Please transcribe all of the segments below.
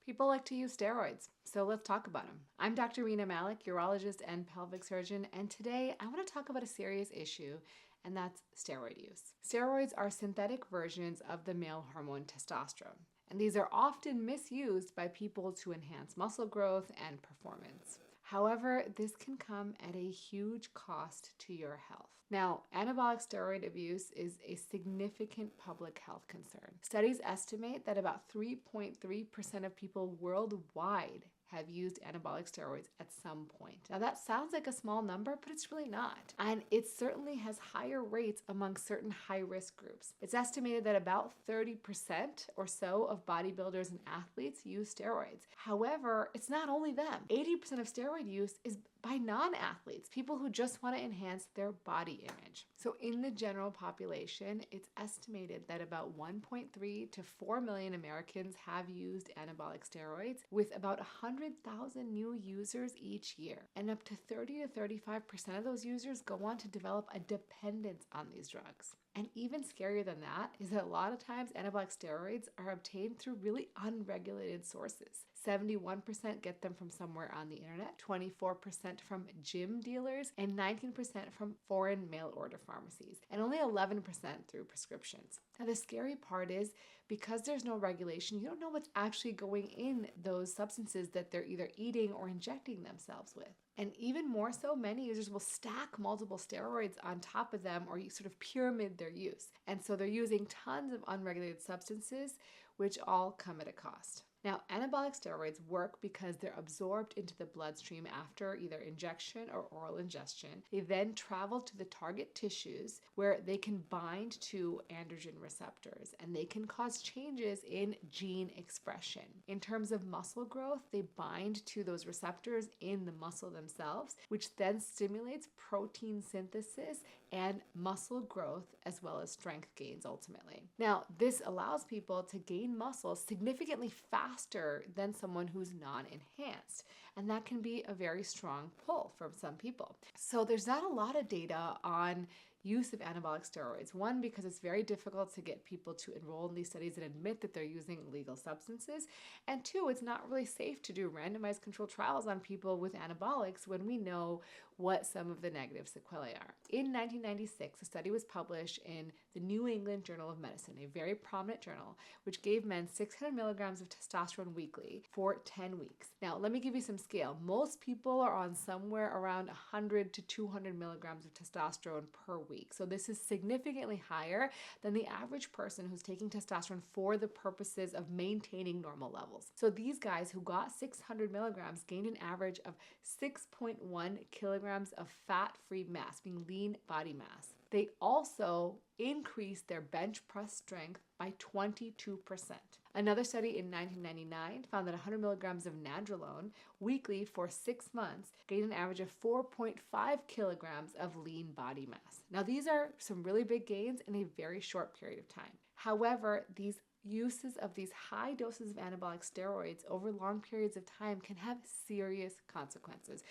People like to use steroids, so let's talk about them. I'm Dr. Rena Malik, urologist and pelvic surgeon, and today I want to talk about a serious issue, and that's steroid use. Steroids are synthetic versions of the male hormone testosterone, and these are often misused by people to enhance muscle growth and performance. However, this can come at a huge cost to your health. Now, anabolic steroid abuse is a significant public health concern. Studies estimate that about 3.3% of people worldwide have used anabolic steroids at some point. Now that sounds like a small number, but it's really not. And it certainly has higher rates among certain high-risk groups. It's estimated that about 30% or so of bodybuilders and athletes use steroids. However, it's not only them. 80% of steroid use is by non-athletes, people who just want to enhance their body image. So in the general population, it's estimated that about 1.3 to 4 million Americans have used anabolic steroids, with about 100,000 new users each year. And up to 30 to 35% of those users go on to develop a dependence on these drugs. And even scarier than that is that a lot of times anabolic steroids are obtained through really unregulated sources. 71% get them from somewhere on the internet, 24% from gym dealers, and 19% from foreign mail order pharmacies, and only 11% through prescriptions. Now the scary part is because there's no regulation, you don't know what's actually going in those substances that they're either eating or injecting themselves with. And even more so, many users will stack multiple steroids on top of them or sort of pyramid their use. And so they're using tons of unregulated substances, which all come at a cost. Now, anabolic steroids work because they're absorbed into the bloodstream after either injection or oral ingestion. They then travel to the target tissues where they can bind to androgen receptors and they can cause changes in gene expression. In terms of muscle growth, they bind to those receptors in the muscle themselves, which then stimulates protein synthesis and muscle growth as well as strength gains ultimately. Now, this allows people to gain muscle significantly faster than someone who's non-enhanced. And that can be a very strong pull for some people. So there's not a lot of data on use of anabolic steroids. One, because it's very difficult to get people to enroll in these studies and admit that they're using illegal substances. And two, it's not really safe to do randomized controlled trials on people with anabolics when we know what some of the negative sequelae are. In 1996, a study was published in the New England Journal of Medicine, a very prominent journal, which gave men 600 milligrams of testosterone weekly for 10 weeks. Now, let me give you some scale. Most people are on somewhere around 100 to 200 milligrams of testosterone per week. So this is significantly higher than the average person who's taking testosterone for the purposes of maintaining normal levels. So these guys who got 600 milligrams gained an average of 6.1 kilograms of fat-free mass, being lean body mass. They also increased their bench press strength by 22%. Another study in 1999 found that 100 milligrams of nandrolone weekly for 6 months gained an average of 4.5 kilograms of lean body mass. Now, these are some really big gains in a very short period of time. However, these uses of these high doses of anabolic steroids over long periods of time can have serious consequences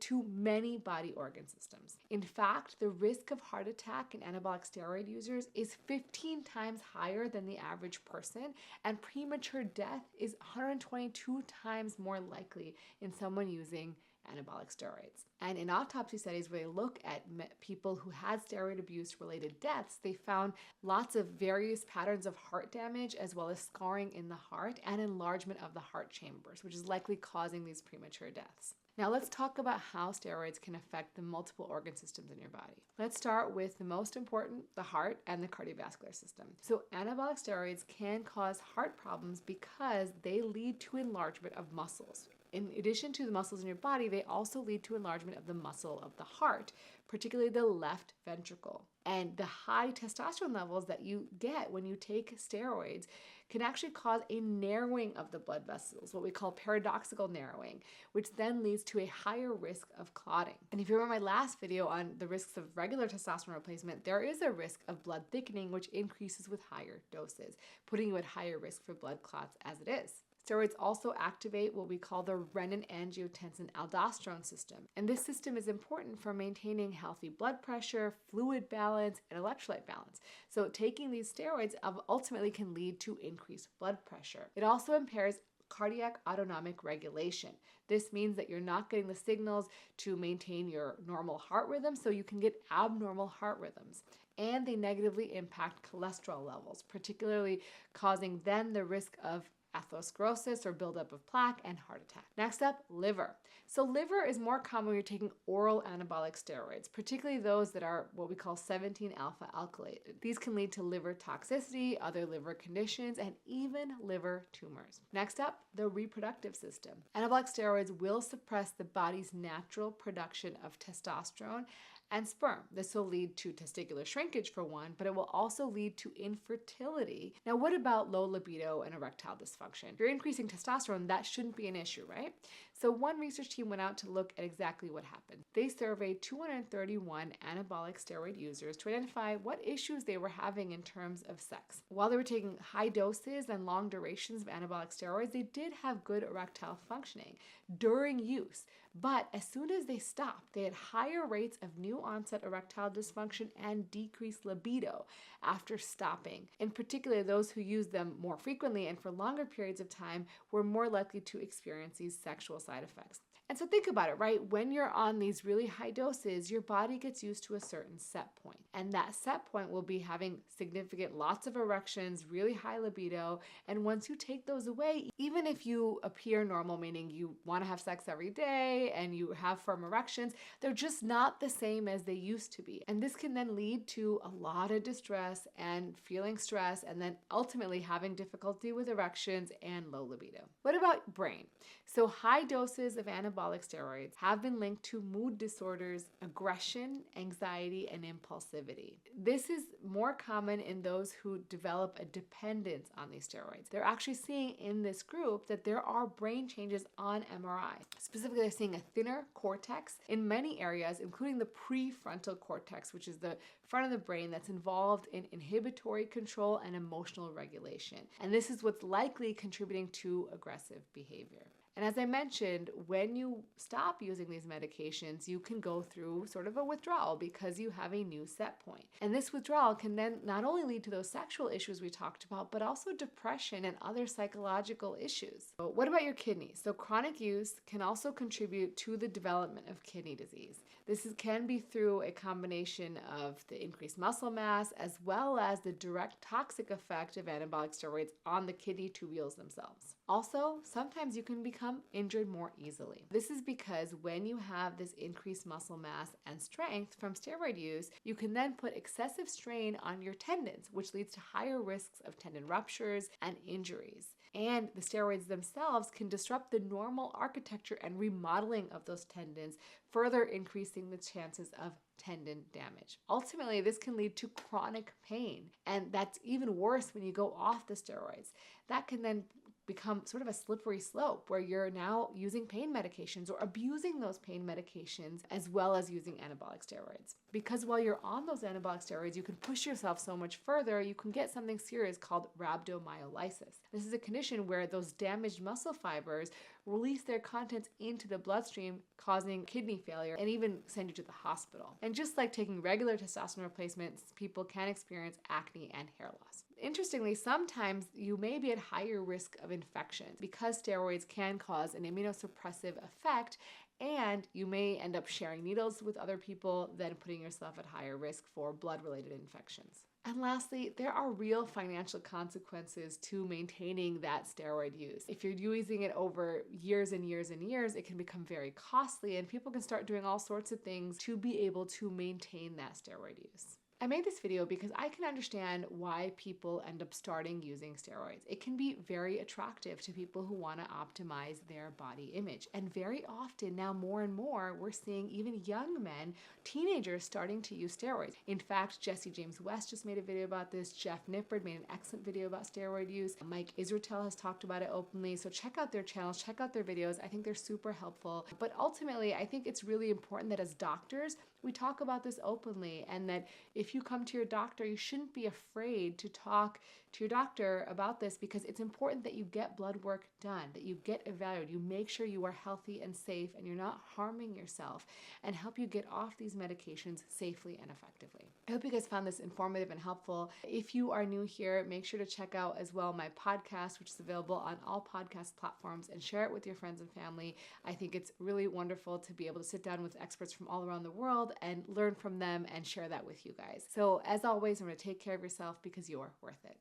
to many body organ systems. In fact, the risk of heart attack in anabolic steroid users is 15 times higher than the average person, and premature death is 122 times more likely in someone using anabolic steroids. And in autopsy studies where they look at people who had steroid abuse related deaths, they found lots of various patterns of heart damage as well as scarring in the heart and enlargement of the heart chambers, which is likely causing these premature deaths. Now let's talk about how steroids can affect the multiple organ systems in your body. Let's start with the most important, the heart and the cardiovascular system. So anabolic steroids can cause heart problems because they lead to enlargement of muscles. In addition to the muscles in your body, they also lead to enlargement of the muscle of the heart, particularly the left ventricle. And the high testosterone levels that you get when you take steroids can actually cause a narrowing of the blood vessels, what we call paradoxical narrowing, which then leads to a higher risk of clotting. And if you remember my last video on the risks of regular testosterone replacement, there is a risk of blood thickening, which increases with higher doses, putting you at higher risk for blood clots as it is. Steroids also activate what we call the renin-angiotensin-aldosterone system. And this system is important for maintaining healthy blood pressure, fluid balance, and electrolyte balance. So taking these steroids ultimately can lead to increased blood pressure. It also impairs cardiac autonomic regulation. This means that you're not getting the signals to maintain your normal heart rhythm, so you can get abnormal heart rhythms. And they negatively impact cholesterol levels, particularly causing then the risk of atherosclerosis or buildup of plaque and heart attack. Next up, liver. So liver is more common when you're taking oral anabolic steroids, particularly those that are what we call 17-alpha alkylated. These can lead to liver toxicity, other liver conditions, and even liver tumors. Next up, the reproductive system. Anabolic steroids will suppress the body's natural production of testosterone and sperm. This will lead to testicular shrinkage for one, but it will also lead to infertility. Now, what about low libido and erectile dysfunction? If you're increasing testosterone, that shouldn't be an issue, right? So one research team went out to look at exactly what happened. They surveyed 231 anabolic steroid users to identify what issues they were having in terms of sex. While they were taking high doses and long durations of anabolic steroids, they did have good erectile functioning during use. But as soon as they stopped, they had higher rates of new onset erectile dysfunction and decreased libido after stopping. In particular, those who used them more frequently and for longer periods of time were more likely to experience these sexual side effects. And so think about it, right? When you're on these really high doses, your body gets used to a certain set point. And that set point will be having significant lots of erections, really high libido. And once you take those away, even if you appear normal, meaning you want to have sex every day and you have firm erections, they're just not the same as they used to be. And this can then lead to a lot of distress and feeling stress, and then ultimately having difficulty with erections and low libido. What about brain? So high doses of anabolic steroids have been linked to mood disorders, aggression, anxiety, and impulsivity. This is more common in those who develop a dependence on these steroids. They're actually seeing in this group that there are brain changes on MRI. Specifically, they're seeing a thinner cortex in many areas, including the prefrontal cortex, which is the front of the brain that's involved in inhibitory control and emotional regulation. And this is what's likely contributing to aggressive behavior. And as I mentioned, when you stop using these medications, you can go through sort of a withdrawal because you have a new set point. And this withdrawal can then not only lead to those sexual issues we talked about, but also depression and other psychological issues. So what about your kidneys? So chronic use can also contribute to the development of kidney disease. This can be through a combination of the increased muscle mass as well as the direct toxic effect of anabolic steroids on the kidney tubules themselves. Also, sometimes you can become injured more easily. This is because when you have this increased muscle mass and strength from steroid use, you can then put excessive strain on your tendons, which leads to higher risks of tendon ruptures and injuries. And the steroids themselves can disrupt the normal architecture and remodeling of those tendons, further increasing the chances of tendon damage. Ultimately, this can lead to chronic pain, and that's even worse when you go off the steroids. That can then become sort of a slippery slope where you're now using pain medications or abusing those pain medications as well as using anabolic steroids. Because while you're on those anabolic steroids, you can push yourself so much further, you can get something serious called rhabdomyolysis. This is a condition where those damaged muscle fibers release their contents into the bloodstream, causing kidney failure and even send you to the hospital. And just like taking regular testosterone replacements, people can experience acne and hair loss. Interestingly, sometimes you may be at higher risk of infections because steroids can cause an immunosuppressive effect, and you may end up sharing needles with other people, then putting yourself at higher risk for blood-related infections. And lastly, there are real financial consequences to maintaining that steroid use. If you're using it over years and years and years, it can become very costly, and people can start doing all sorts of things to be able to maintain that steroid use. I made this video because I can understand why people end up starting using steroids. It can be very attractive to people who want to optimize their body image. And very often now, more and more, we're seeing even young men, teenagers, starting to use steroids. In fact, Jesse James West just made a video about this. Jeff Nippard made an excellent video about steroid use. Mike Israetel has talked about it openly. So check out their channels, check out their videos. I think they're super helpful. But ultimately, I think it's really important that as doctors, we talk about this openly, and that if if you come to your doctor, you shouldn't be afraid to talk to your doctor about this, because it's important that you get blood work done, that you get evaluated, you make sure you are healthy and safe and you're not harming yourself, and help you get off these medications safely and effectively. I hope you guys found this informative and helpful. If you are new here, make sure to check out as well my podcast, which is available on all podcast platforms, and share it with your friends and family. I think it's really wonderful to be able to sit down with experts from all around the world and learn from them and share that with you guys. So as always, I'm going to take care of yourself because you're worth it.